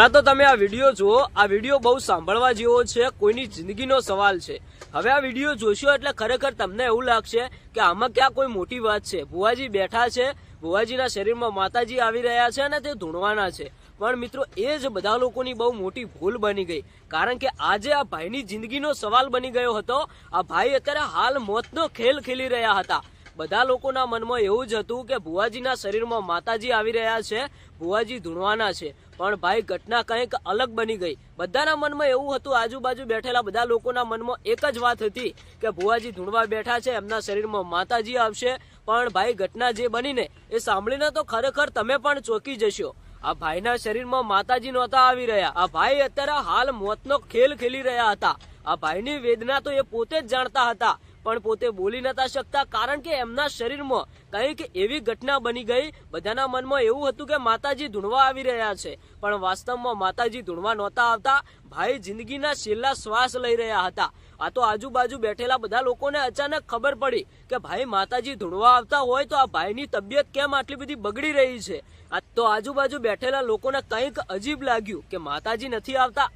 પહેલા તો તમે આ વિડીયો જુઓ। આ વિડીયો બહુ સાંભળવા જેવો છે, કોઈની જિંદગીનો સવાલ છે। હવે આ વિડીયો જોશો એટલે ખરેખર તમને એવું લાગશે કે આમાં ક્યાં કોઈ મોટી વાત છે। ભુવાજી બેઠા છે, ભુવાજીના શરીરમાં માતાજી આવી રહ્યા છે અને તે ધૂણવાના છે। પણ મિત્રો એ જ બધા લોકોની બહુ મોટી ભૂલ બની ગઈ, કારણ કે આજે આ ભાઈની જિંદગીનો સવાલ બની ગયો હતો। આ ભાઈ અત્યારે હાલ મોતનો ખેલ ખેલી રહ્યા હતા। બધા લોકોના મનમાં એવું જ હતું કે ભુવાજીના શરીરમાં માતાજી આવી રહ્યા છે, ભુવાજી ધૂણવાના છે। પણ ભાઈ ઘટના કંઈક અલગ બની ગઈ। બધાના મનમાં એવું હતું, આજુબાજુ બેઠેલા બધા લોકોના મનમાં એક જ વાત હતી કે ભુવાજી ધૂણવા બેઠા છે, એમના શરીરમાં માતાજી આવશે। પણ ભાઈ ઘટના જે બનીને એ સાંભળીને તો ખરેખર તમે પણ ચોંકી જશો। આ ભાઈના શરીરમાં માતાજી નહોતા આવી રહ્યા। આ ભાઈ અત્યારે હાલ મોતનો ખેલ ખેલી રહ્યા હતા। આ ભાઈની વેદના તો એ પોતે જ જાણતા હતા, પણ પોતે બોલી નતા શકતા, કારણ કે એમના શરીરમાં કંઈક એવી ઘટના બની ગઈ। બધાના મનમાં એવું હતું કે માતાજી ધૂણવા આવી રહ્યા છે, પણ વાસ્તવમાં માતાજી ધૂણવા નહોતા આવતા। ભાઈ જિંદગીના છેલ્લા શ્વાસ લઈ રહ્યા હતા। આ તો આજુબાજુ બેઠેલા બધા લોકોને અચાનક ખબર પડી કે ભાઈ માતાજી ધૂણવા આવતા હોય તો આ ભાઈની તબિયત કેમ આટલી બધી બગડી રહી છે। આ તો આજુબાજુ બેઠેલા લોકોને કંઈક અજીબ લાગ્યું કે માતાજી નથી આવતા।